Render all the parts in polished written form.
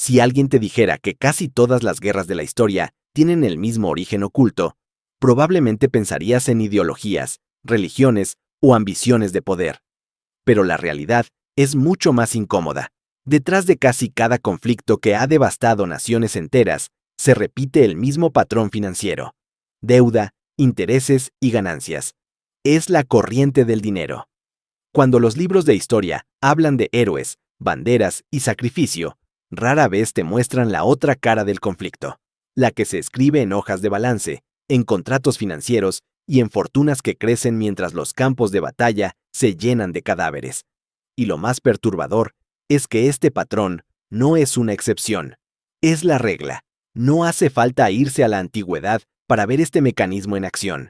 Si alguien te dijera que casi todas las guerras de la historia tienen el mismo origen oculto, probablemente pensarías en ideologías, religiones o ambiciones de poder. Pero la realidad es mucho más incómoda. Detrás de casi cada conflicto que ha devastado naciones enteras, se repite el mismo patrón financiero: deuda, intereses y ganancias. Es la corriente del dinero. Cuando los libros de historia hablan de héroes, banderas y sacrificio, rara vez te muestran la otra cara del conflicto, la que se escribe en hojas de balance, en contratos financieros y en fortunas que crecen mientras los campos de batalla se llenan de cadáveres. Y lo más perturbador es que este patrón no es una excepción, es la regla. No hace falta irse a la antigüedad para ver este mecanismo en acción.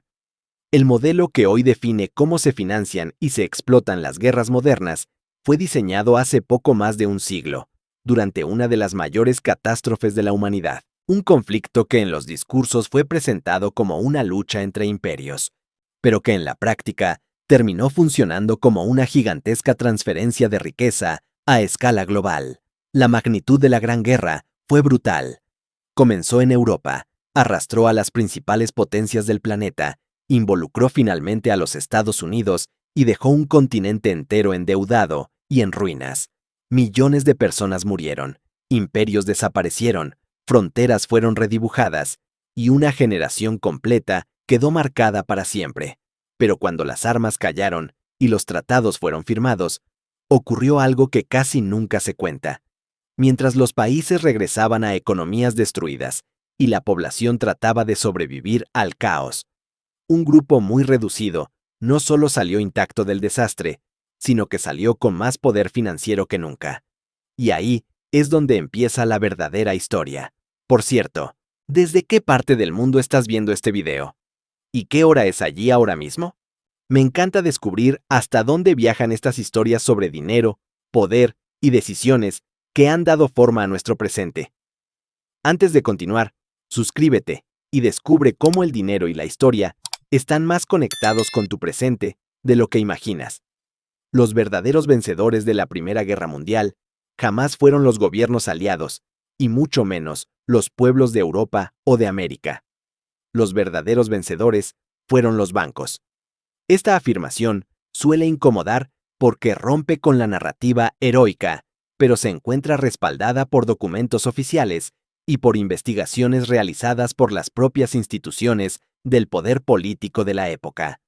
El modelo que hoy define cómo se financian y se explotan las guerras modernas fue diseñado hace poco más de un siglo, durante una de las mayores catástrofes de la humanidad. Un conflicto que en los discursos fue presentado como una lucha entre imperios, pero que en la práctica terminó funcionando como una gigantesca transferencia de riqueza a escala global. La magnitud de la Gran Guerra fue brutal. Comenzó en Europa, arrastró a las principales potencias del planeta, involucró finalmente a los Estados Unidos y dejó un continente entero endeudado y en ruinas. Millones de personas murieron, imperios desaparecieron, fronteras fueron redibujadas y una generación completa quedó marcada para siempre. Pero cuando las armas callaron y los tratados fueron firmados, ocurrió algo que casi nunca se cuenta. Mientras los países regresaban a economías destruidas y la población trataba de sobrevivir al caos, un grupo muy reducido no solo salió intacto del desastre, sino que salió con más poder financiero que nunca. Y ahí es donde empieza la verdadera historia. Por cierto, ¿desde qué parte del mundo estás viendo este video? ¿Y qué hora es allí ahora mismo? Me encanta descubrir hasta dónde viajan estas historias sobre dinero, poder y decisiones que han dado forma a nuestro presente. Antes de continuar, suscríbete y descubre cómo el dinero y la historia están más conectados con tu presente de lo que imaginas. Los verdaderos vencedores de la Primera Guerra Mundial jamás fueron los gobiernos aliados, y mucho menos los pueblos de Europa o de América. Los verdaderos vencedores fueron los bancos. Esta afirmación suele incomodar porque rompe con la narrativa heroica, pero se encuentra respaldada por documentos oficiales y por investigaciones realizadas por las propias instituciones del poder político de la época.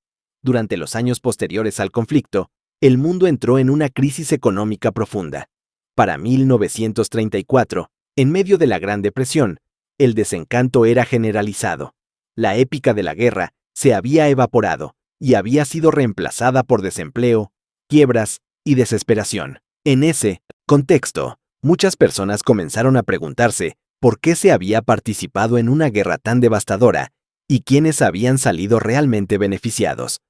Durante los años posteriores al conflicto, el mundo entró en una crisis económica profunda. Para 1934, en medio de la Gran Depresión, el desencanto era generalizado. La épica de la guerra se había evaporado y había sido reemplazada por desempleo, quiebras y desesperación. En ese contexto, muchas personas comenzaron a preguntarse por qué se había participado en una guerra tan devastadora y quiénes habían salido realmente beneficiados.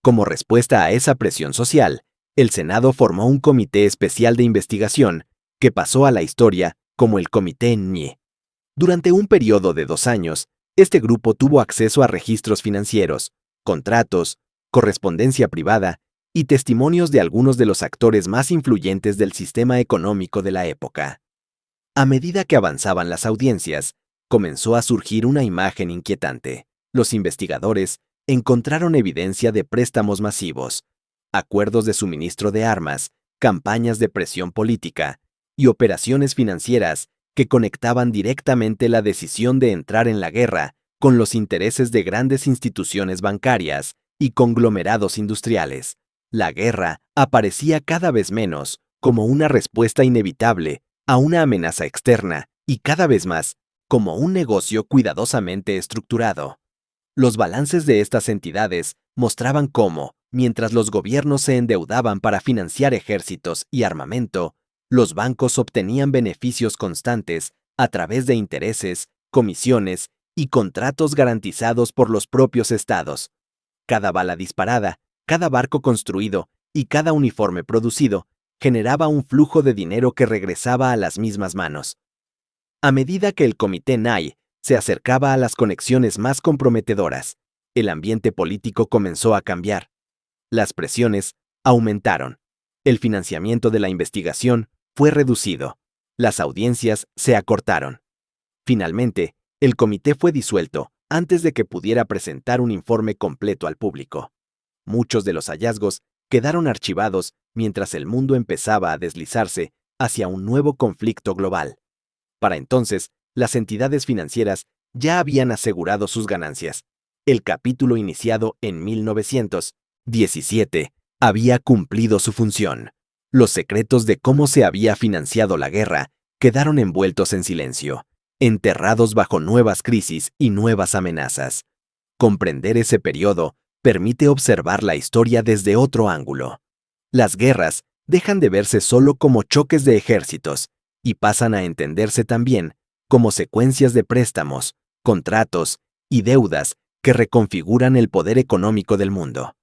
Como respuesta a esa presión social, el Senado formó un comité especial de investigación que pasó a la historia como el Comité Nie. Durante un periodo de 2 años, este grupo tuvo acceso a registros financieros, contratos, correspondencia privada y testimonios de algunos de los actores más influyentes del sistema económico de la época. A medida que avanzaban las audiencias, comenzó a surgir una imagen inquietante. Los investigadores encontraron evidencia de préstamos masivos, acuerdos de suministro de armas, campañas de presión política y operaciones financieras que conectaban directamente la decisión de entrar en la guerra con los intereses de grandes instituciones bancarias y conglomerados industriales. La guerra aparecía cada vez menos como una respuesta inevitable a una amenaza externa y cada vez más como un negocio cuidadosamente estructurado. Los balances de estas entidades mostraban cómo, mientras los gobiernos se endeudaban para financiar ejércitos y armamento, los bancos obtenían beneficios constantes a través de intereses, comisiones y contratos garantizados por los propios estados. Cada bala disparada, cada barco construido y cada uniforme producido generaba un flujo de dinero que regresaba a las mismas manos. A medida que el Comité Nye se acercaba a las conexiones más comprometedoras, el ambiente político comenzó a cambiar. Las presiones aumentaron. El financiamiento de la investigación fue reducido. Las audiencias se acortaron. Finalmente, el comité fue disuelto antes de que pudiera presentar un informe completo al público. Muchos de los hallazgos quedaron archivados mientras el mundo empezaba a deslizarse hacia un nuevo conflicto global. Para entonces, las entidades financieras ya habían asegurado sus ganancias. El capítulo iniciado en 1917 había cumplido su función. Los secretos de cómo se había financiado la guerra quedaron envueltos en silencio, enterrados bajo nuevas crisis y nuevas amenazas. Comprender ese periodo permite observar la historia desde otro ángulo. Las guerras dejan de verse solo como choques de ejércitos y pasan a entenderse también como secuencias de préstamos, contratos y deudas que reconfiguran el poder económico del mundo.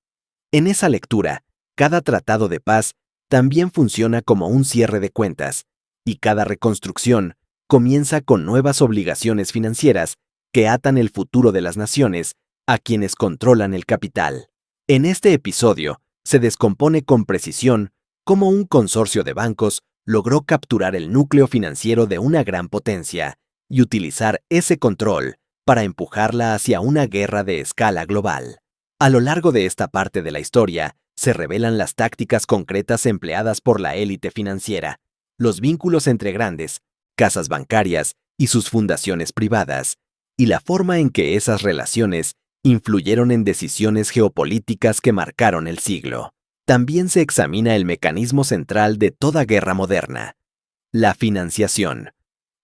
En esa lectura, cada tratado de paz también funciona como un cierre de cuentas, y cada reconstrucción comienza con nuevas obligaciones financieras que atan el futuro de las naciones a quienes controlan el capital. En este episodio, se descompone con precisión cómo un consorcio de bancos logró capturar el núcleo financiero de una gran potencia y utilizar ese control para empujarla hacia una guerra de escala global. A lo largo de esta parte de la historia, se revelan las tácticas concretas empleadas por la élite financiera, los vínculos entre grandes casas bancarias y sus fundaciones privadas, y la forma en que esas relaciones influyeron en decisiones geopolíticas que marcaron el siglo. También se examina el mecanismo central de toda guerra moderna: la financiación.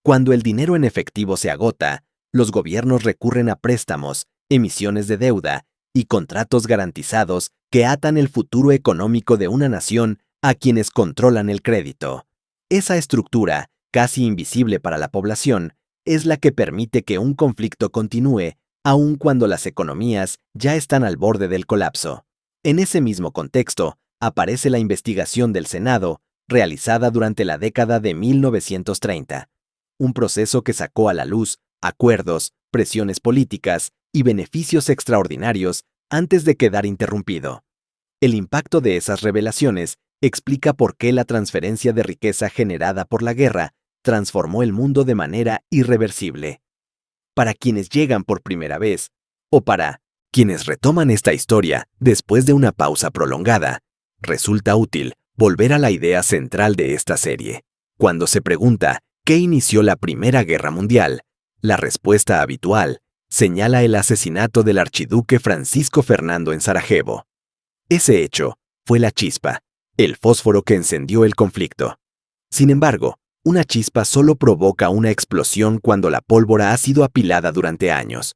Cuando el dinero en efectivo se agota, los gobiernos recurren a préstamos, emisiones de deuda y contratos garantizados que atan el futuro económico de una nación a quienes controlan el crédito. Esa estructura, casi invisible para la población, es la que permite que un conflicto continúe, aun cuando las economías ya están al borde del colapso. En ese mismo contexto, aparece la investigación del Senado, realizada durante la década de 1930, un proceso que sacó a la luz acuerdos, presiones políticas y beneficios extraordinarios antes de quedar interrumpido. El impacto de esas revelaciones explica por qué la transferencia de riqueza generada por la guerra transformó el mundo de manera irreversible. Para quienes llegan por primera vez, o para quienes retoman esta historia después de una pausa prolongada, resulta útil volver a la idea central de esta serie. Cuando se pregunta ¿qué inició la Primera Guerra Mundial?, la respuesta habitual señala el asesinato del archiduque Francisco Fernando en Sarajevo. Ese hecho fue la chispa, el fósforo que encendió el conflicto. Sin embargo, una chispa solo provoca una explosión cuando la pólvora ha sido apilada durante años.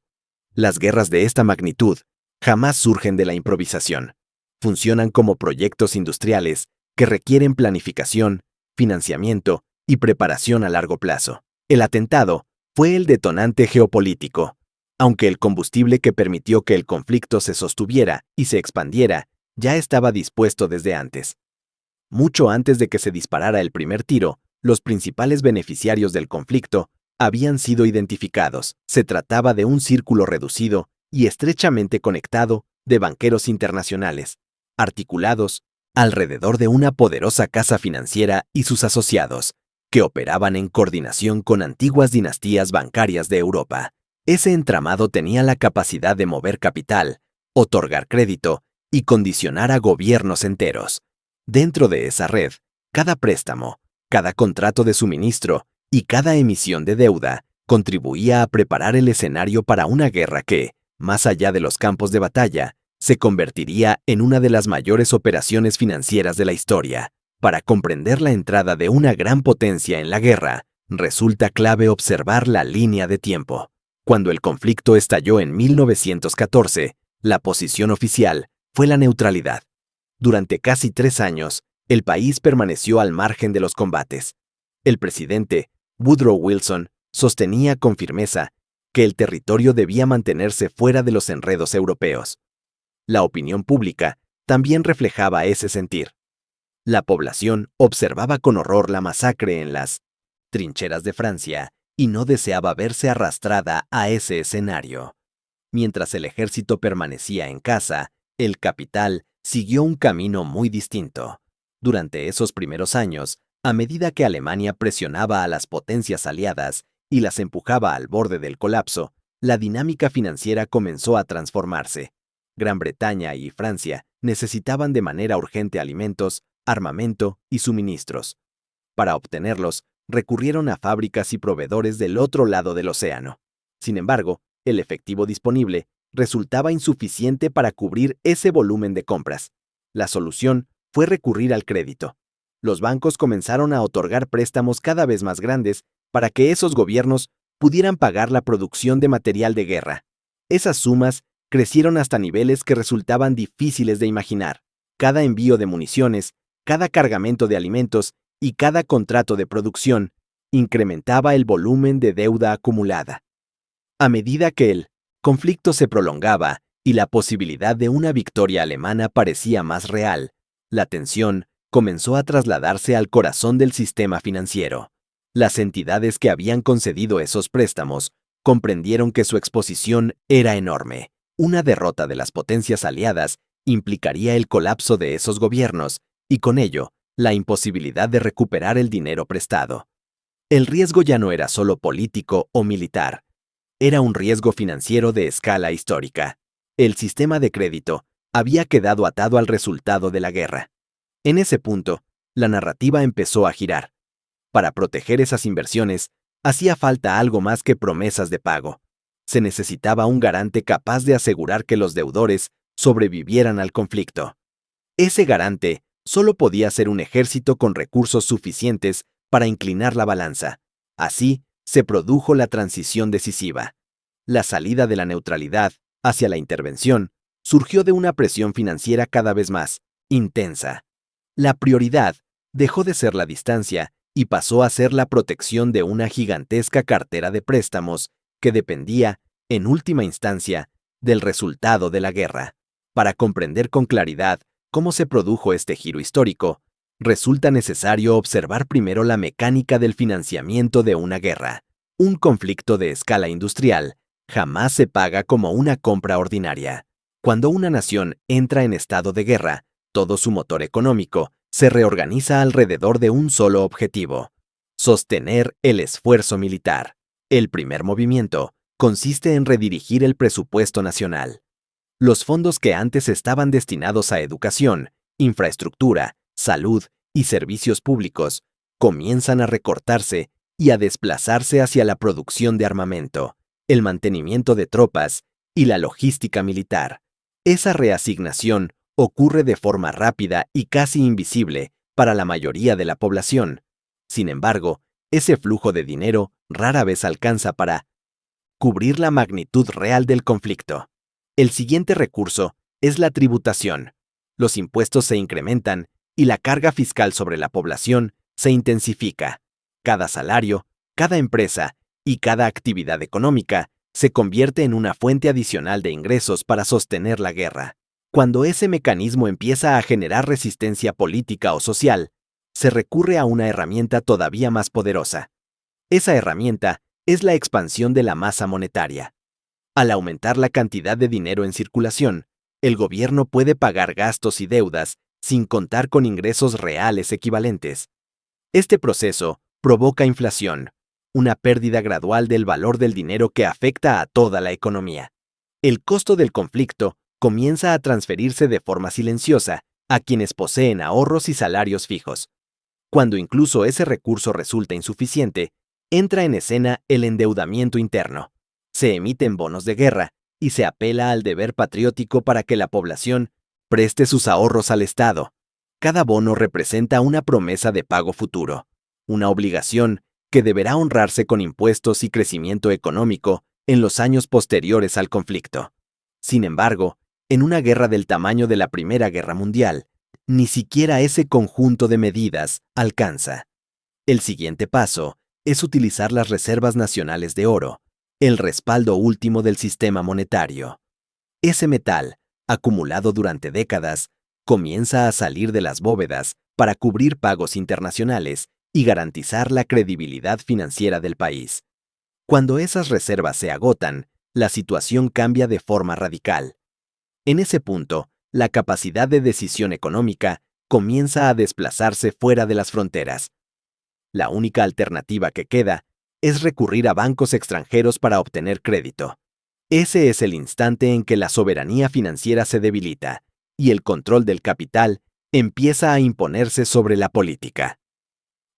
Las guerras de esta magnitud jamás surgen de la improvisación. Funcionan como proyectos industriales que requieren planificación, financiamiento y preparación a largo plazo. El atentado fue el detonante geopolítico, aunque el combustible que permitió que el conflicto se sostuviera y se expandiera ya estaba dispuesto desde antes. Mucho antes de que se disparara el primer tiro, los principales beneficiarios del conflicto habían sido identificados. Se trataba de un círculo reducido y estrechamente conectado de banqueros internacionales, articulados alrededor de una poderosa casa financiera y sus asociados, que operaban en coordinación con antiguas dinastías bancarias de Europa. Ese entramado tenía la capacidad de mover capital, otorgar crédito y condicionar a gobiernos enteros. Dentro de esa red, cada préstamo, cada contrato de suministro y cada emisión de deuda contribuía a preparar el escenario para una guerra que, más allá de los campos de batalla, se convertiría en una de las mayores operaciones financieras de la historia. Para comprender la entrada de una gran potencia en la guerra, resulta clave observar la línea de tiempo. Cuando el conflicto estalló en 1914, la posición oficial fue la neutralidad. Durante casi 3 años, el país permaneció al margen de los combates. El presidente, Woodrow Wilson, sostenía con firmeza que el territorio debía mantenerse fuera de los enredos europeos. La opinión pública también reflejaba ese sentir. La población observaba con horror la masacre en las trincheras de Francia y no deseaba verse arrastrada a ese escenario. Mientras el ejército permanecía en casa, el capital siguió un camino muy distinto. Durante esos primeros años, A medida que Alemania presionaba a las potencias aliadas y las empujaba al borde del colapso, la dinámica financiera comenzó a transformarse. Gran Bretaña y Francia necesitaban de manera urgente alimentos, armamento y suministros. Para obtenerlos, recurrieron a fábricas y proveedores del otro lado del océano. Sin embargo, el efectivo disponible resultaba insuficiente para cubrir ese volumen de compras. La solución fue recurrir al crédito. Los bancos comenzaron a otorgar préstamos cada vez más grandes para que esos gobiernos pudieran pagar la producción de material de guerra. Esas sumas crecieron hasta niveles que resultaban difíciles de imaginar. Cada envío de municiones, cada cargamento de alimentos y cada contrato de producción incrementaba el volumen de deuda acumulada. A medida que el conflicto se prolongaba y la posibilidad de una victoria alemana parecía más real, la tensión comenzó a trasladarse al corazón del sistema financiero. Las entidades que habían concedido esos préstamos comprendieron que su exposición era enorme. Una derrota de las potencias aliadas implicaría el colapso de esos gobiernos y con ello, la imposibilidad de recuperar el dinero prestado. El riesgo ya no era solo político o militar, era un riesgo financiero de escala histórica. El sistema de crédito había quedado atado al resultado de la guerra. En ese punto, la narrativa empezó a girar. Para proteger esas inversiones, hacía falta algo más que promesas de pago. Se necesitaba un garante capaz de asegurar que los deudores sobrevivieran al conflicto. Ese garante solo podía ser un ejército con recursos suficientes para inclinar la balanza. Así, se produjo la transición decisiva. La salida de la neutralidad hacia la intervención surgió de una presión financiera cada vez más intensa. La prioridad dejó de ser la distancia y pasó a ser la protección de una gigantesca cartera de préstamos que dependía, en última instancia, del resultado de la guerra. Para comprender con claridad cómo se produjo este giro histórico, resulta necesario observar primero la mecánica del financiamiento de una guerra. Un conflicto de escala industrial jamás se paga como una compra ordinaria. Cuando una nación entra en estado de guerra, todo su motor económico se reorganiza alrededor de un solo objetivo: sostener el esfuerzo militar. El primer movimiento consiste en redirigir el presupuesto nacional. Los fondos que antes estaban destinados a educación, infraestructura, salud y servicios públicos comienzan a recortarse y a desplazarse hacia la producción de armamento, el mantenimiento de tropas y la logística militar. Esa reasignación ocurre de forma rápida y casi invisible para la mayoría de la población. Sin embargo, ese flujo de dinero rara vez alcanza para cubrir la magnitud real del conflicto. El siguiente recurso es la tributación. Los impuestos se incrementan y la carga fiscal sobre la población se intensifica. Cada salario, cada empresa y cada actividad económica se convierte en una fuente adicional de ingresos para sostener la guerra. Cuando ese mecanismo empieza a generar resistencia política o social, se recurre a una herramienta todavía más poderosa. Esa herramienta es la expansión de la masa monetaria. Al aumentar la cantidad de dinero en circulación, el gobierno puede pagar gastos y deudas sin contar con ingresos reales equivalentes. Este proceso provoca inflación, una pérdida gradual del valor del dinero que afecta a toda la economía. El costo del conflicto comienza a transferirse de forma silenciosa a quienes poseen ahorros y salarios fijos. Cuando incluso ese recurso resulta insuficiente, entra en escena el endeudamiento interno. Se emiten bonos de guerra y se apela al deber patriótico para que la población preste sus ahorros al Estado. Cada bono representa una promesa de pago futuro, una obligación que deberá honrarse con impuestos y crecimiento económico en los años posteriores al conflicto. Sin embargo, en una guerra del tamaño de la Primera Guerra Mundial, ni siquiera ese conjunto de medidas alcanza. El siguiente paso es utilizar las reservas nacionales de oro, el respaldo último del sistema monetario. Ese metal, acumulado durante décadas, comienza a salir de las bóvedas para cubrir pagos internacionales y garantizar la credibilidad financiera del país. Cuando esas reservas se agotan, la situación cambia de forma radical. En ese punto, la capacidad de decisión económica comienza a desplazarse fuera de las fronteras. La única alternativa que queda es recurrir a bancos extranjeros para obtener crédito. Ese es el instante en que la soberanía financiera se debilita y el control del capital empieza a imponerse sobre la política.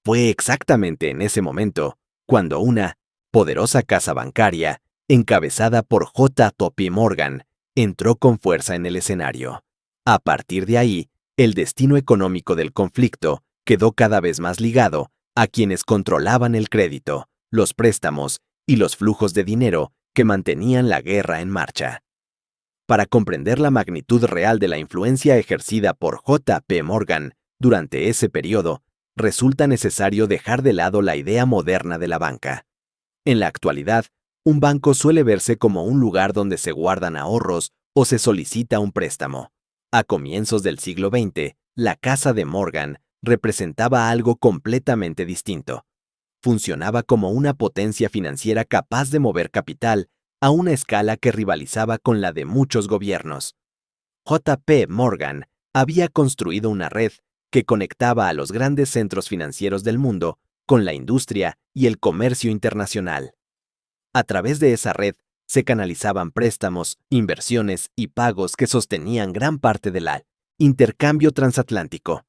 Fue exactamente en ese momento cuando una poderosa casa bancaria, encabezada por J.P. Morgan, entró con fuerza en el escenario. A partir de ahí, el destino económico del conflicto quedó cada vez más ligado a quienes controlaban el crédito, los préstamos y los flujos de dinero que mantenían la guerra en marcha. Para comprender la magnitud real de la influencia ejercida por J.P. Morgan durante ese periodo, resulta necesario dejar de lado la idea moderna de la banca. En la actualidad, un banco suele verse como un lugar donde se guardan ahorros o se solicita un préstamo. A comienzos del siglo XX, la casa de Morgan representaba algo completamente distinto. Funcionaba como una potencia financiera capaz de mover capital a una escala que rivalizaba con la de muchos gobiernos. J.P. Morgan había construido una red que conectaba a los grandes centros financieros del mundo con la industria y el comercio internacional. A través de esa red se canalizaban préstamos, inversiones y pagos que sostenían gran parte del intercambio transatlántico.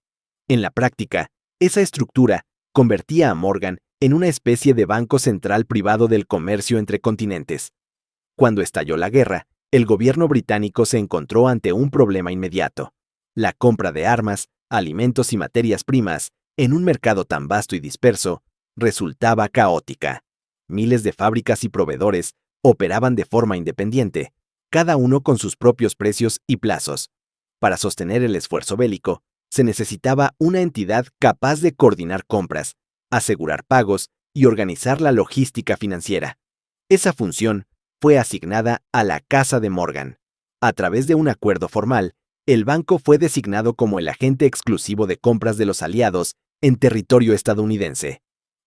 En la práctica, esa estructura convertía a Morgan en una especie de banco central privado del comercio entre continentes. Cuando estalló la guerra, el gobierno británico se encontró ante un problema inmediato: la compra de armas, alimentos y materias primas en un mercado tan vasto y disperso resultaba caótica. Miles de fábricas y proveedores operaban de forma independiente, cada uno con sus propios precios y plazos. Para sostener el esfuerzo bélico, se necesitaba una entidad capaz de coordinar compras, asegurar pagos y organizar la logística financiera. Esa función fue asignada a la Casa de Morgan. A través de un acuerdo formal, el banco fue designado como el agente exclusivo de compras de los aliados en territorio estadounidense.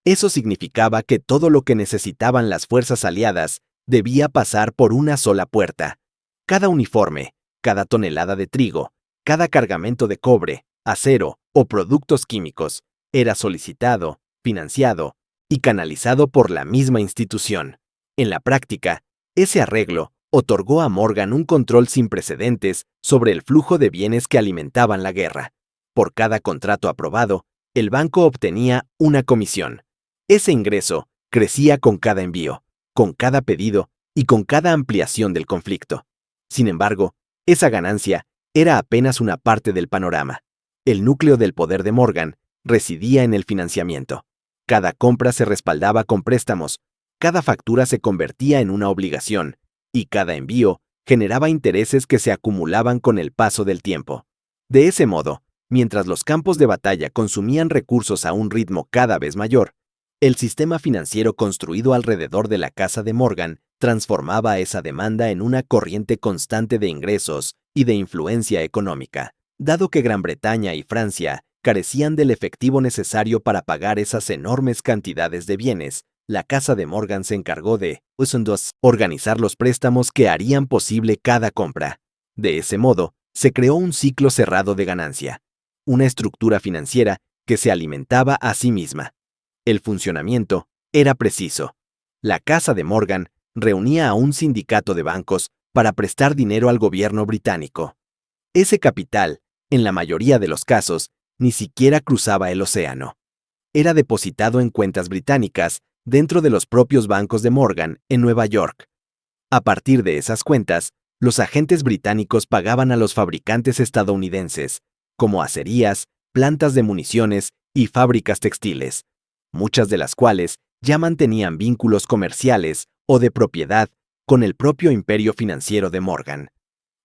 Eso significaba que todo lo que necesitaban las fuerzas aliadas debía pasar por una sola puerta. Cada uniforme, cada tonelada de trigo, cada cargamento de cobre, acero o productos químicos era solicitado, financiado y canalizado por la misma institución. En la práctica, ese arreglo otorgó a Morgan un control sin precedentes sobre el flujo de bienes que alimentaban la guerra. Por cada contrato aprobado, el banco obtenía una comisión. Ese ingreso crecía con cada envío, con cada pedido y con cada ampliación del conflicto. Sin embargo, esa ganancia era apenas una parte del panorama. El núcleo del poder de Morgan residía en el financiamiento. Cada compra se respaldaba con préstamos, cada factura se convertía en una obligación, y cada envío generaba intereses que se acumulaban con el paso del tiempo. De ese modo, mientras los campos de batalla consumían recursos a un ritmo cada vez mayor, el sistema financiero construido alrededor de la casa de Morgan transformaba esa demanda en una corriente constante de ingresos y de influencia económica. Dado que Gran Bretaña y Francia carecían del efectivo necesario para pagar esas enormes cantidades de bienes, la casa de Morgan se encargó de organizar los préstamos que harían posible cada compra. De ese modo, se creó un ciclo cerrado de ganancia, una estructura financiera que se alimentaba a sí misma. El funcionamiento era preciso. La casa de Morgan reunía a un sindicato de bancos para prestar dinero al gobierno británico. Ese capital, en la mayoría de los casos, ni siquiera cruzaba el océano. Era depositado en cuentas británicas dentro de los propios bancos de Morgan en Nueva York. A partir de esas cuentas, los agentes británicos pagaban a los fabricantes estadounidenses, como acerías, plantas de municiones y fábricas textiles, muchas de las cuales ya mantenían vínculos comerciales o de propiedad con el propio imperio financiero de Morgan.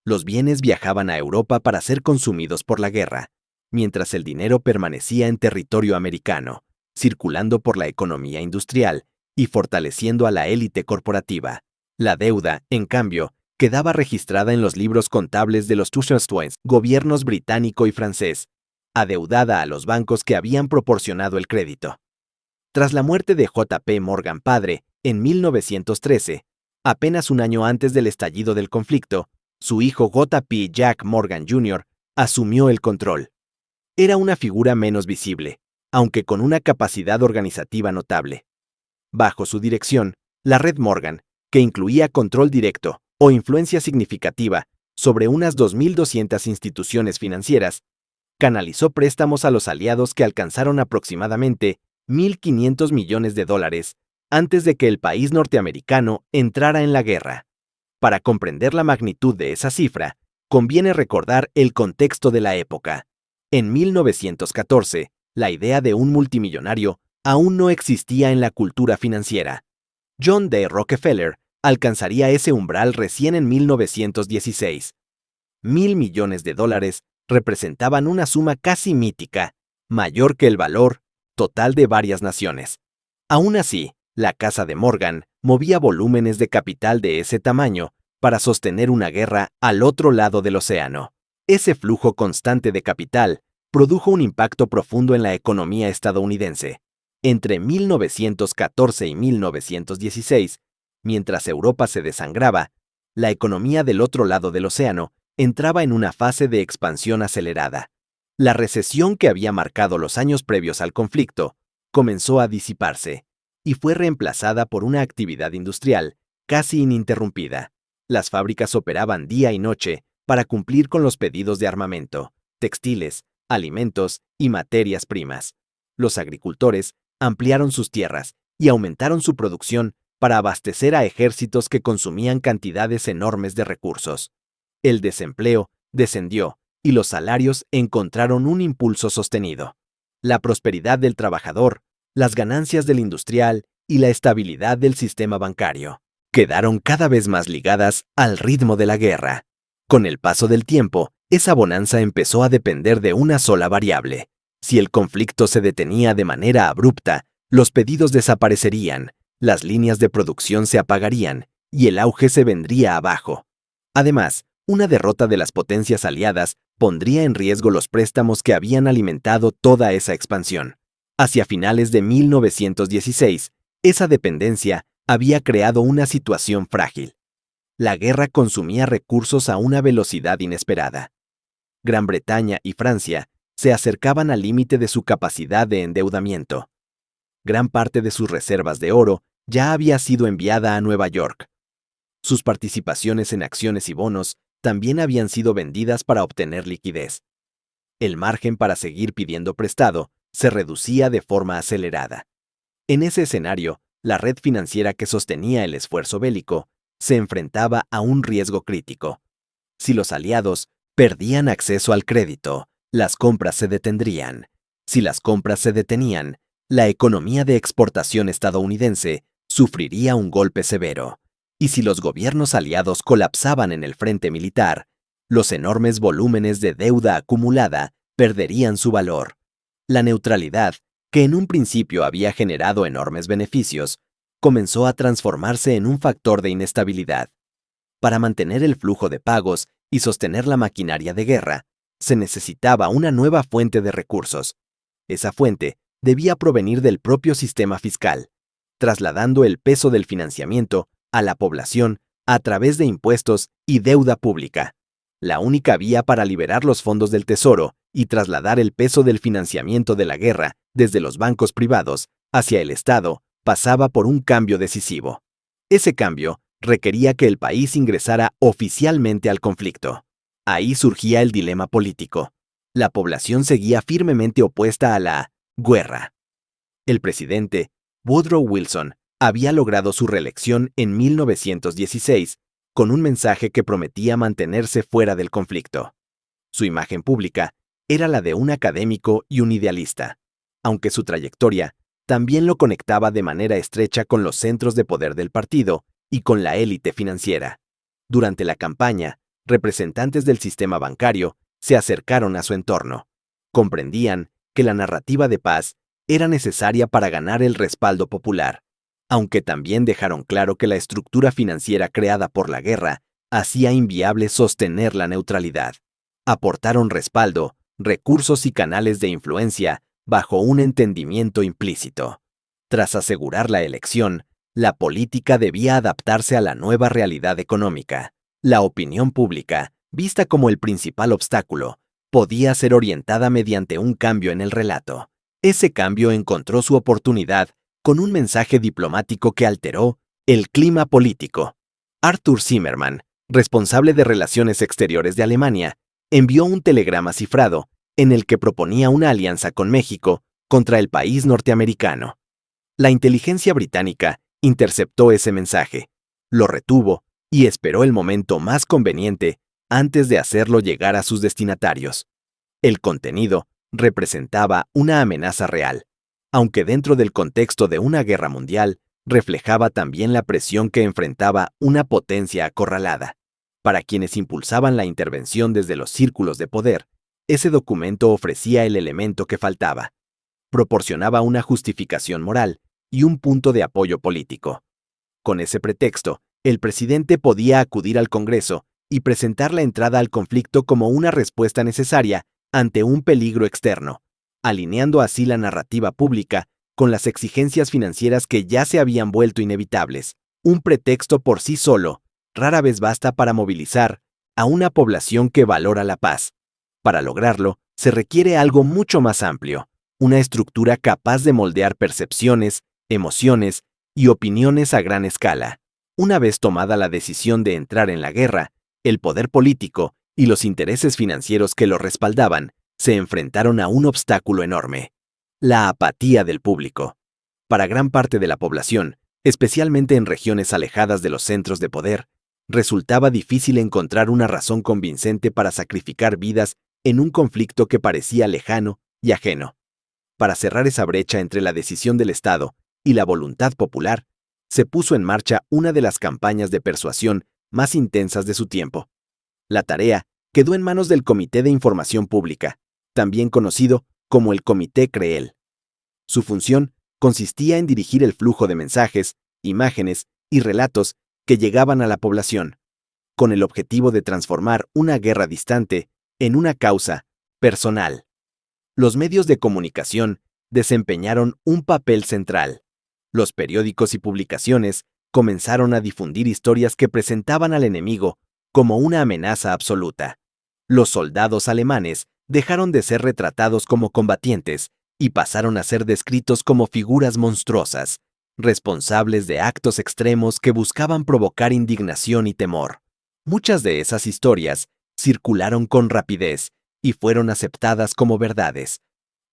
Los bienes viajaban a Europa para ser consumidos por la guerra, mientras el dinero permanecía en territorio americano, circulando por la economía industrial y fortaleciendo a la élite corporativa. La deuda, en cambio, quedaba registrada en los libros contables de los gobiernos británico y francés, adeudada a los bancos que habían proporcionado el crédito. Tras la muerte de J.P. Morgan padre, en 1913, apenas un año antes del estallido del conflicto, su hijo J.P. Jack Morgan Jr. asumió el control. Era una figura menos visible, aunque con una capacidad organizativa notable. Bajo su dirección, la Red Morgan, que incluía control directo o influencia significativa sobre unas 2.200 instituciones financieras, canalizó préstamos a los aliados que alcanzaron aproximadamente 1.500 millones de dólares antes de que el país norteamericano entrara en la guerra. Para comprender la magnitud de esa cifra, conviene recordar el contexto de la época. En 1914, la idea de un multimillonario aún no existía en la cultura financiera. John D. Rockefeller alcanzaría ese umbral recién en 1916. 1.000 millones de dólares representaban una suma casi mítica, mayor que el valor total de varias naciones. Aún así, la Casa de Morgan movía volúmenes de capital de ese tamaño para sostener una guerra al otro lado del océano. Ese flujo constante de capital produjo un impacto profundo en la economía estadounidense. Entre 1914 y 1916, mientras Europa se desangraba, la economía del otro lado del océano entraba en una fase de expansión acelerada. La recesión que había marcado los años previos al conflicto comenzó a disiparse y fue reemplazada por una actividad industrial casi ininterrumpida. Las fábricas operaban día y noche para cumplir con los pedidos de armamento, textiles, alimentos y materias primas. Los agricultores ampliaron sus tierras y aumentaron su producción para abastecer a ejércitos que consumían cantidades enormes de recursos. El desempleo descendió y los salarios encontraron un impulso sostenido. La prosperidad del trabajador, las ganancias del industrial y la estabilidad del sistema bancario quedaron cada vez más ligadas al ritmo de la guerra. Con el paso del tiempo, esa bonanza empezó a depender de una sola variable. Si el conflicto se detenía de manera abrupta, los pedidos desaparecerían, las líneas de producción se apagarían y el auge se vendría abajo. Además, una derrota de las potencias aliadas pondría en riesgo los préstamos que habían alimentado toda esa expansión. Hacia finales de 1916, esa dependencia había creado una situación frágil. La guerra consumía recursos a una velocidad inesperada. Gran Bretaña y Francia se acercaban al límite de su capacidad de endeudamiento. Gran parte de sus reservas de oro ya había sido enviada a Nueva York. Sus participaciones en acciones y bonos también habían sido vendidas para obtener liquidez. El margen para seguir pidiendo prestado se reducía de forma acelerada. En ese escenario, la red financiera que sostenía el esfuerzo bélico se enfrentaba a un riesgo crítico. Si los aliados perdían acceso al crédito, las compras se detendrían. Si las compras se detenían, la economía de exportación estadounidense sufriría un golpe severo. Y si los gobiernos aliados colapsaban en el frente militar, los enormes volúmenes de deuda acumulada perderían su valor. La neutralidad, que en un principio había generado enormes beneficios, comenzó a transformarse en un factor de inestabilidad. Para mantener el flujo de pagos y sostener la maquinaria de guerra, se necesitaba una nueva fuente de recursos. Esa fuente debía provenir del propio sistema fiscal, trasladando el peso del financiamiento a la población a través de impuestos y deuda pública. La única vía para liberar los fondos del Tesoro y trasladar el peso del financiamiento de la guerra desde los bancos privados hacia el Estado pasaba por un cambio decisivo. Ese cambio requería que el país ingresara oficialmente al conflicto. Ahí surgía el dilema político. La población seguía firmemente opuesta a la guerra. El presidente, Woodrow Wilson, había logrado su reelección en 1916 con un mensaje que prometía mantenerse fuera del conflicto. Su imagen pública era la de un académico y un idealista, aunque su trayectoria también lo conectaba de manera estrecha con los centros de poder del partido y con la élite financiera. Durante la campaña, representantes del sistema bancario se acercaron a su entorno. Comprendían que la narrativa de paz era necesaria para ganar el respaldo popular, aunque también dejaron claro que la estructura financiera creada por la guerra hacía inviable sostener la neutralidad. Aportaron respaldo, recursos y canales de influencia bajo un entendimiento implícito. Tras asegurar la elección, la política debía adaptarse a la nueva realidad económica. La opinión pública, vista como el principal obstáculo, podía ser orientada mediante un cambio en el relato. Ese cambio encontró su oportunidad con un mensaje diplomático que alteró el clima político. Arthur Zimmermann, responsable de Relaciones Exteriores de Alemania, envió un telegrama cifrado en el que proponía una alianza con México contra el país norteamericano. La inteligencia británica interceptó ese mensaje, lo retuvo y esperó el momento más conveniente antes de hacerlo llegar a sus destinatarios. El contenido representaba una amenaza real, aunque dentro del contexto de una guerra mundial, reflejaba también la presión que enfrentaba una potencia acorralada. Para quienes impulsaban la intervención desde los círculos de poder, ese documento ofrecía el elemento que faltaba. Proporcionaba una justificación moral y un punto de apoyo político. Con ese pretexto, el presidente podía acudir al Congreso y presentar la entrada al conflicto como una respuesta necesaria ante un peligro externo, alineando así la narrativa pública con las exigencias financieras que ya se habían vuelto inevitables. Un pretexto por sí solo rara vez basta para movilizar a una población que valora la paz. Para lograrlo, se requiere algo mucho más amplio, una estructura capaz de moldear percepciones, emociones y opiniones a gran escala. Una vez tomada la decisión de entrar en la guerra, el poder político y los intereses financieros que lo respaldaban se enfrentaron a un obstáculo enorme: la apatía del público. Para gran parte de la población, especialmente en regiones alejadas de los centros de poder, resultaba difícil encontrar una razón convincente para sacrificar vidas en un conflicto que parecía lejano y ajeno. Para cerrar esa brecha entre la decisión del Estado y la voluntad popular, se puso en marcha una de las campañas de persuasión más intensas de su tiempo. La tarea quedó en manos del Comité de Información Pública, también conocido como el Comité Creel. Su función consistía en dirigir el flujo de mensajes, imágenes y relatos que llegaban a la población, con el objetivo de transformar una guerra distante en una causa personal. Los medios de comunicación desempeñaron un papel central. Los periódicos y publicaciones comenzaron a difundir historias que presentaban al enemigo como una amenaza absoluta. Los soldados alemanes dejaron de ser retratados como combatientes y pasaron a ser descritos como figuras monstruosas, responsables de actos extremos que buscaban provocar indignación y temor. Muchas de esas historias circularon con rapidez y fueron aceptadas como verdades,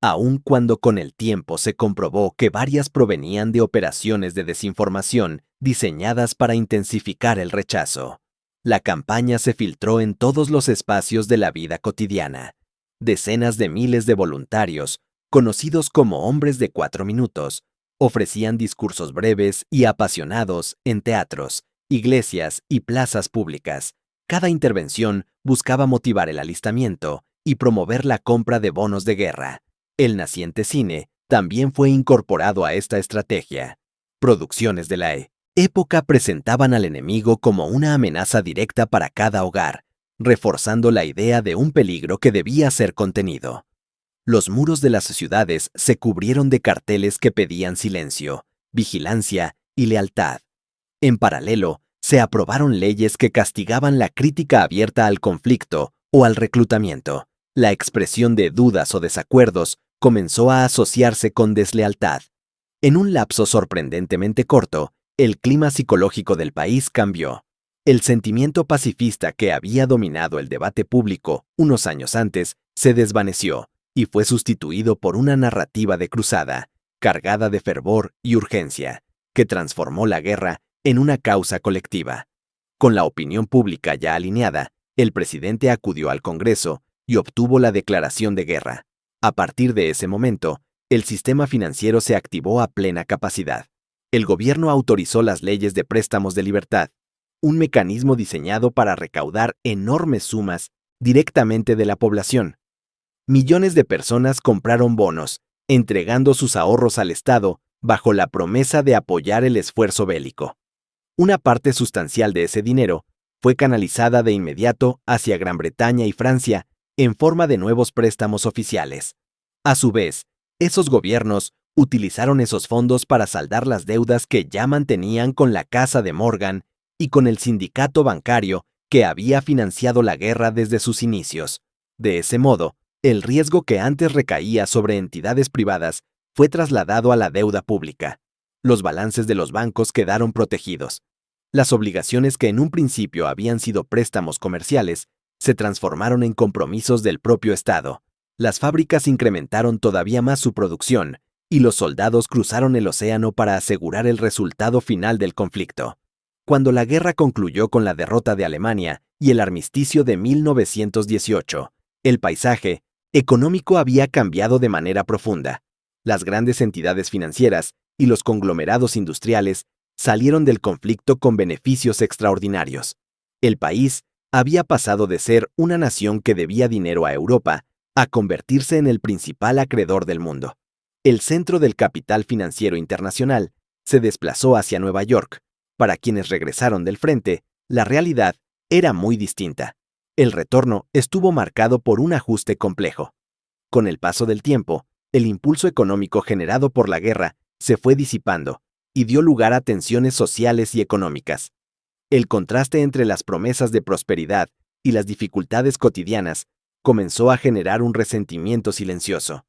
aun cuando con el tiempo se comprobó que varias provenían de operaciones de desinformación diseñadas para intensificar el rechazo. La campaña se filtró en todos los espacios de la vida cotidiana. Decenas de miles de voluntarios, conocidos como hombres de 4 minutos, ofrecían discursos breves y apasionados en teatros, iglesias y plazas públicas. Cada intervención buscaba motivar el alistamiento y promover la compra de bonos de guerra. El naciente cine también fue incorporado a esta estrategia. Producciones de la época presentaban al enemigo como una amenaza directa para cada hogar, reforzando la idea de un peligro que debía ser contenido. Los muros de las ciudades se cubrieron de carteles que pedían silencio, vigilancia y lealtad. En paralelo, se aprobaron leyes que castigaban la crítica abierta al conflicto o al reclutamiento. La expresión de dudas o desacuerdos comenzó a asociarse con deslealtad. En un lapso sorprendentemente corto, el clima psicológico del país cambió. El sentimiento pacifista que había dominado el debate público unos años antes se desvaneció y fue sustituido por una narrativa de cruzada, cargada de fervor y urgencia, que transformó la guerra en una causa colectiva. Con la opinión pública ya alineada, el presidente acudió al Congreso y obtuvo la declaración de guerra. A partir de ese momento, el sistema financiero se activó a plena capacidad. El gobierno autorizó las leyes de préstamos de libertad, un mecanismo diseñado para recaudar enormes sumas directamente de la población. Millones de personas compraron bonos, entregando sus ahorros al Estado bajo la promesa de apoyar el esfuerzo bélico. Una parte sustancial de ese dinero fue canalizada de inmediato hacia Gran Bretaña y Francia en forma de nuevos préstamos oficiales. A su vez, esos gobiernos utilizaron esos fondos para saldar las deudas que ya mantenían con la Casa de Morgan y con el sindicato bancario que había financiado la guerra desde sus inicios. De ese modo, El riesgo que antes recaía sobre entidades privadas fue trasladado a la deuda pública. Los balances de los bancos quedaron protegidos. Las obligaciones que en un principio habían sido préstamos comerciales se transformaron en compromisos del propio Estado. Las fábricas incrementaron todavía más su producción y los soldados cruzaron el océano para asegurar el resultado final del conflicto. Cuando la guerra concluyó con la derrota de Alemania y el armisticio de 1918, el paisaje económico había cambiado de manera profunda. Las grandes entidades financieras y los conglomerados industriales salieron del conflicto con beneficios extraordinarios. El país había pasado de ser una nación que debía dinero a Europa a convertirse en el principal acreedor del mundo. El centro del capital financiero internacional se desplazó hacia Nueva York. Para quienes regresaron del frente, la realidad era muy distinta. El retorno estuvo marcado por un ajuste complejo. Con el paso del tiempo, el impulso económico generado por la guerra se fue disipando y dio lugar a tensiones sociales y económicas. El contraste entre las promesas de prosperidad y las dificultades cotidianas comenzó a generar un resentimiento silencioso.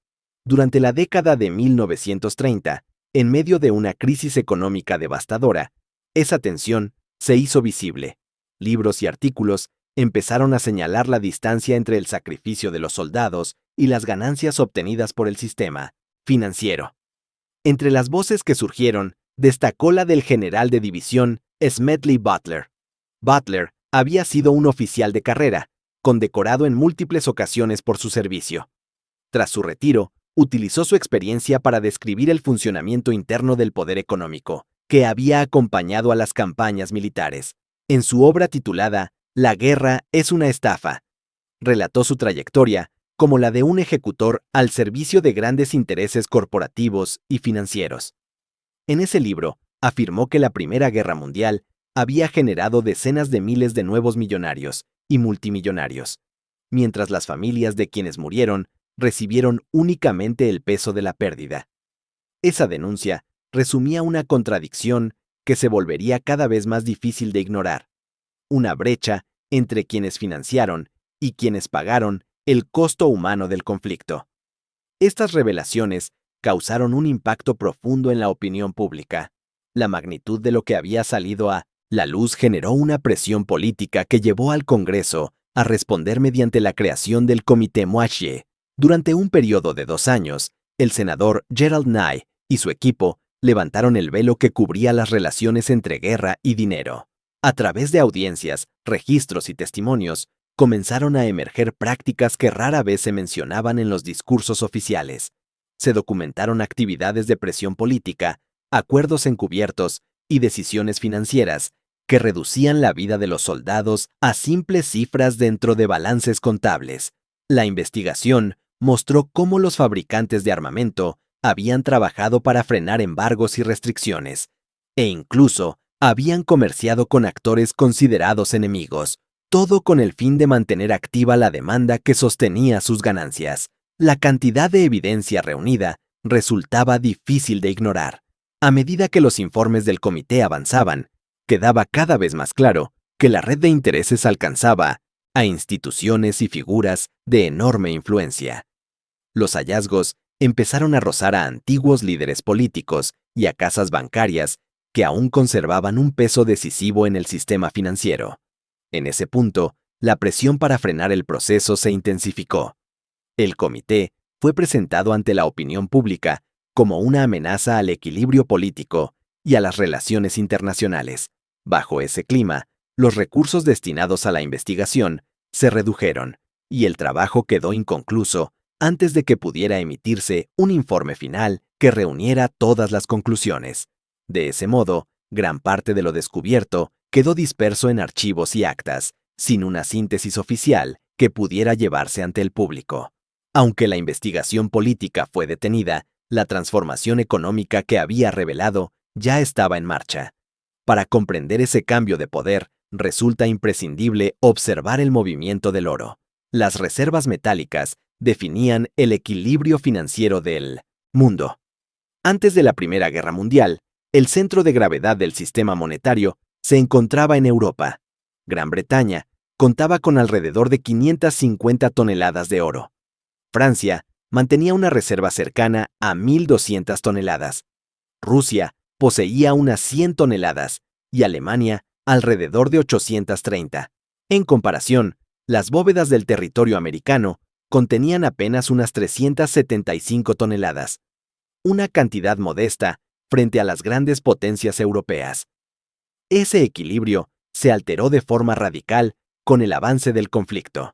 Durante la década de 1930, en medio de una crisis económica devastadora, esa tensión se hizo visible. Libros y artículos empezaron a señalar la distancia entre el sacrificio de los soldados y las ganancias obtenidas por el sistema financiero. Entre las voces que surgieron, destacó la del general de división Smedley Butler. Butler había sido un oficial de carrera, condecorado en múltiples ocasiones por su servicio. Tras su retiro, utilizó su experiencia para describir el funcionamiento interno del poder económico, que había acompañado a las campañas militares. En su obra titulada La guerra es una estafa, relató su trayectoria como la de un ejecutor al servicio de grandes intereses corporativos y financieros. En ese libro, afirmó que la Primera Guerra Mundial había generado decenas de miles de nuevos millonarios y multimillonarios, mientras las familias de quienes murieron recibieron únicamente el peso de la pérdida. Esa denuncia resumía una contradicción que se volvería cada vez más difícil de ignorar, una brecha entre quienes financiaron y quienes pagaron el costo humano del conflicto. Estas revelaciones causaron un impacto profundo en la opinión pública. La magnitud de lo que había salido a la luz generó una presión política que llevó al Congreso a responder mediante la creación del Comité Moachier. Durante un periodo de 2 años, el senador Gerald Nye y su equipo levantaron el velo que cubría las relaciones entre guerra y dinero. A través de audiencias, registros y testimonios, comenzaron a emerger prácticas que rara vez se mencionaban en los discursos oficiales. Se documentaron actividades de presión política, acuerdos encubiertos y decisiones financieras que reducían la vida de los soldados a simples cifras dentro de balances contables. La investigación mostró cómo los fabricantes de armamento habían trabajado para frenar embargos y restricciones, e incluso habían comerciado con actores considerados enemigos, todo con el fin de mantener activa la demanda que sostenía sus ganancias. La cantidad de evidencia reunida resultaba difícil de ignorar. A medida que los informes del comité avanzaban, quedaba cada vez más claro que la red de intereses alcanzaba a instituciones y figuras de enorme influencia. Los hallazgos empezaron a rozar a antiguos líderes políticos y a casas bancarias que aún conservaban un peso decisivo en el sistema financiero. En ese punto, la presión para frenar el proceso se intensificó. El comité fue presentado ante la opinión pública como una amenaza al equilibrio político y a las relaciones internacionales. Bajo ese clima, los recursos destinados a la investigación se redujeron y el trabajo quedó inconcluso antes de que pudiera emitirse un informe final que reuniera todas las conclusiones. De ese modo, gran parte de lo descubierto quedó disperso en archivos y actas, sin una síntesis oficial que pudiera llevarse ante el público. Aunque la investigación política fue detenida, la transformación económica que había revelado ya estaba en marcha. Para comprender ese cambio de poder, resulta imprescindible observar el movimiento del oro. Las reservas metálicas definían el equilibrio financiero del mundo. Antes de la Primera Guerra Mundial, el centro de gravedad del sistema monetario se encontraba en Europa. Gran Bretaña contaba con alrededor de 550 toneladas de oro. Francia mantenía una reserva cercana a 1.200 toneladas. Rusia poseía unas 100 toneladas y Alemania alrededor de 830. En comparación, las bóvedas del territorio americano contenían apenas unas 375 toneladas, una cantidad modesta frente a las grandes potencias europeas. Ese equilibrio se alteró de forma radical con el avance del conflicto.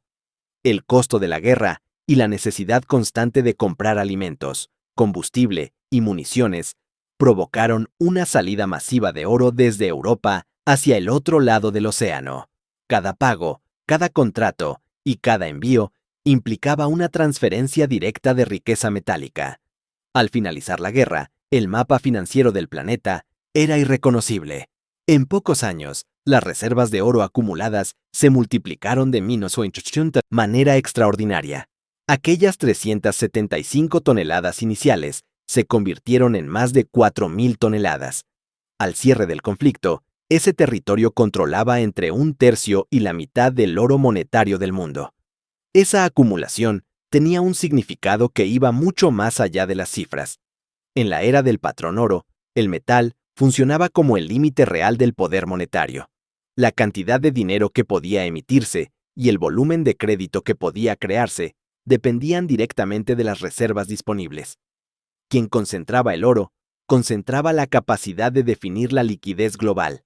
El costo de la guerra y la necesidad constante de comprar alimentos, combustible y municiones provocaron una salida masiva de oro desde Europa hacia el otro lado del océano. Cada pago, cada contrato y cada envío implicaba una transferencia directa de riqueza metálica. Al finalizar la guerra, el mapa financiero del planeta era irreconocible. En pocos años, las reservas de oro acumuladas se multiplicaron de manera extraordinaria. Aquellas 375 toneladas iniciales se convirtieron en más de 4.000 toneladas. Al cierre del conflicto, ese territorio controlaba entre un tercio y la mitad del oro monetario del mundo. Esa acumulación tenía un significado que iba mucho más allá de las cifras. En la era del patrón oro, el metal funcionaba como el límite real del poder monetario. La cantidad de dinero que podía emitirse y el volumen de crédito que podía crearse dependían directamente de las reservas disponibles. Quien concentraba el oro, concentraba la capacidad de definir la liquidez global.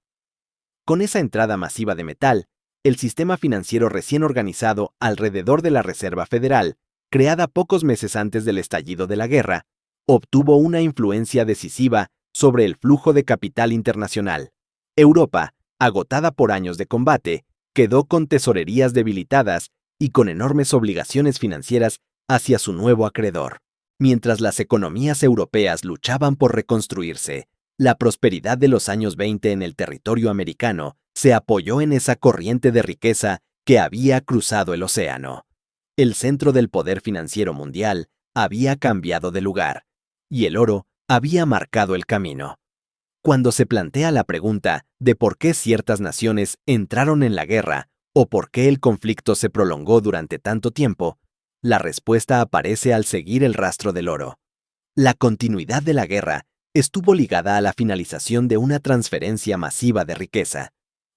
Con esa entrada masiva de metal, el sistema financiero recién organizado alrededor de la Reserva Federal, creada pocos meses antes del estallido de la guerra, obtuvo una influencia decisiva sobre el flujo de capital internacional. Europa, agotada por años de combate, quedó con tesorerías debilitadas y con enormes obligaciones financieras hacia su nuevo acreedor. Mientras las economías europeas luchaban por reconstruirse, la prosperidad de los años 20 en el territorio americano se apoyó en esa corriente de riqueza que había cruzado el océano. El centro del poder financiero mundial había cambiado de lugar, y el oro había marcado el camino. Cuando se plantea la pregunta de por qué ciertas naciones entraron en la guerra o por qué el conflicto se prolongó durante tanto tiempo, la respuesta aparece al seguir el rastro del oro. La continuidad de la guerra estuvo ligada a la finalización de una transferencia masiva de riqueza.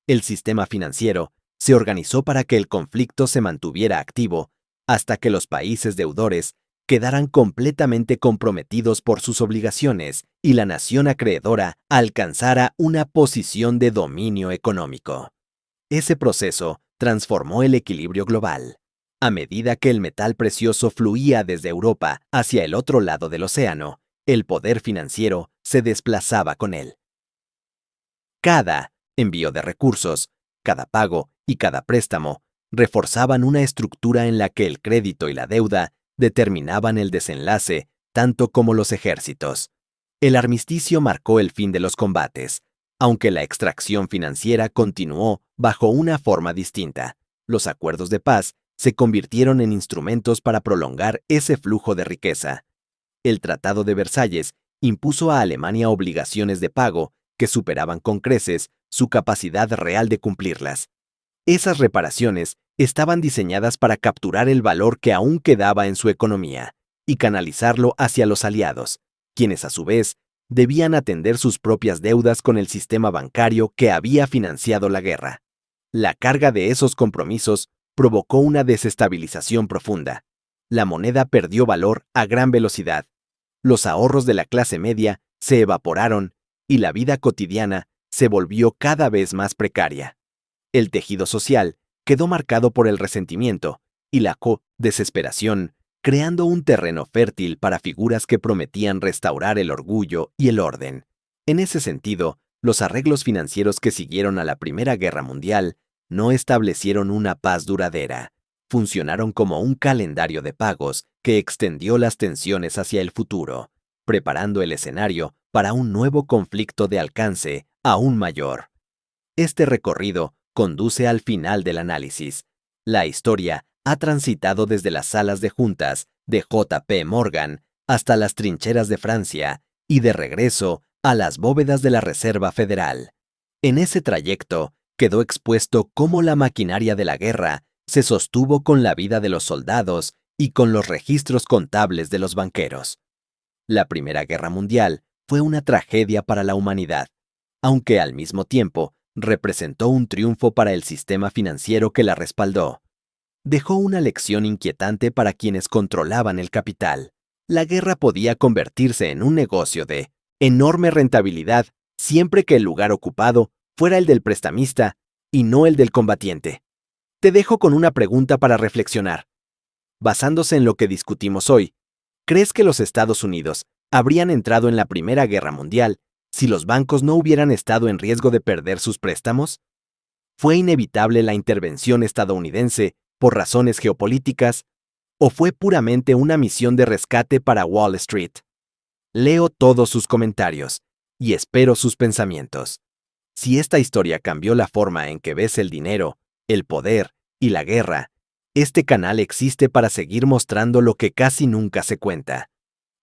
El sistema financiero se organizó para que el conflicto se mantuviera activo hasta que los países deudores quedaran completamente comprometidos por sus obligaciones y la nación acreedora alcanzara una posición de dominio económico. Ese proceso transformó el equilibrio global. A medida que el metal precioso fluía desde Europa hacia el otro lado del océano, el poder financiero se desplazaba con él. Cada envío de recursos, cada pago y cada préstamo reforzaban una estructura en la que el crédito y la deuda determinaban el desenlace, tanto como los ejércitos. El armisticio marcó el fin de los combates, aunque la extracción financiera continuó bajo una forma distinta. Los acuerdos de paz se convirtieron en instrumentos para prolongar ese flujo de riqueza. El Tratado de Versalles impuso a Alemania obligaciones de pago que superaban con creces su capacidad real de cumplirlas. Esas reparaciones estaban diseñadas para capturar el valor que aún quedaba en su economía y canalizarlo hacia los aliados, quienes a su vez debían atender sus propias deudas con el sistema bancario que había financiado la guerra. La carga de esos compromisos provocó una desestabilización profunda. La moneda perdió valor a gran velocidad. Los ahorros de la clase media se evaporaron y la vida cotidiana se volvió cada vez más precaria. El tejido social quedó marcado por el resentimiento y la desesperación, creando un terreno fértil para figuras que prometían restaurar el orgullo y el orden. En ese sentido, los arreglos financieros que siguieron a la Primera Guerra Mundial no establecieron una paz duradera. Funcionaron como un calendario de pagos que extendió las tensiones hacia el futuro, preparando el escenario para un nuevo conflicto de alcance aún mayor. Este recorrido conduce al final del análisis. La historia ha transitado desde las salas de juntas de J.P. Morgan hasta las trincheras de Francia y de regreso a las bóvedas de la Reserva Federal. En ese trayecto quedó expuesto cómo la maquinaria de la guerra se sostuvo con la vida de los soldados y con los registros contables de los banqueros. La Primera Guerra Mundial fue una tragedia para la humanidad, aunque al mismo tiempo representó un triunfo para el sistema financiero que la respaldó. Dejó una lección inquietante para quienes controlaban el capital. La guerra podía convertirse en un negocio de enorme rentabilidad siempre que el lugar ocupado fuera el del prestamista y no el del combatiente. Te dejo con una pregunta para reflexionar. Basándose en lo que discutimos hoy, ¿crees que los Estados Unidos habrían entrado en la Primera Guerra Mundial si los bancos no hubieran estado en riesgo de perder sus préstamos? ¿Fue inevitable la intervención estadounidense por razones geopolíticas o fue puramente una misión de rescate para Wall Street? Leo todos sus comentarios y espero sus pensamientos. Si esta historia cambió la forma en que ves el dinero, el poder y la guerra, este canal existe para seguir mostrando lo que casi nunca se cuenta.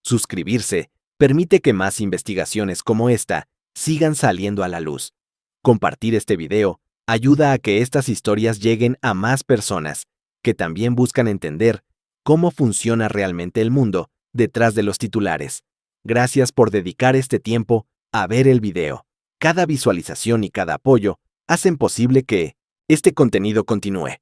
Suscribirse permite que más investigaciones como esta sigan saliendo a la luz. Compartir este video ayuda a que estas historias lleguen a más personas que también buscan entender cómo funciona realmente el mundo detrás de los titulares. Gracias por dedicar este tiempo a ver el video. Cada visualización y cada apoyo hacen posible que este contenido continúe.